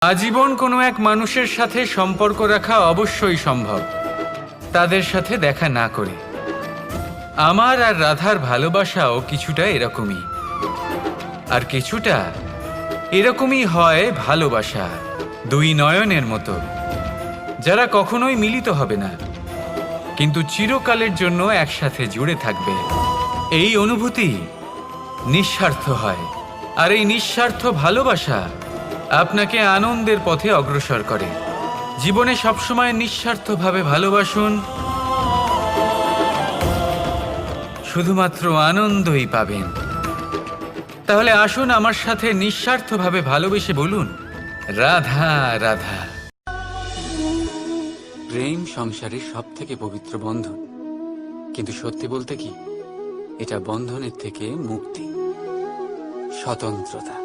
আজীবন কোনো এক মানুষের সাথে সম্পর্ক রাখা অবশ্যই সম্ভব, তাদের সাথে দেখা না করে। আমার আর রাধার ভালোবাসাও কিছুটা এরকমই, আর কিছুটা এরকমই হয় ভালোবাসা দুই নয়নের মতো, যারা কখনোই মিলিত হবে না কিন্তু চিরকালের জন্য একসাথে জুড়ে থাকবে। এই অনুভূতি নিঃস্বার্থ হয়, আর এই নিঃস্বার্থ ভালোবাসা আপনাকে আনন্দের পথে অগ্রসর করে। জীবনে সবসময় নিঃস্বার্থভাবে ভালোবাসুন, শুধুমাত্র আনন্দই পাবেন। তাহলে আসুন আমার সাথে নিঃস্বার্থভাবে ভালোবেসে বলুন, রাধা রাধা। প্রেম সংসারের সব থেকে পবিত্র বন্ধন, কিন্তু সত্যি বলতে কি, এটা বন্ধনের থেকে মুক্তি, স্বতন্ত্রতা।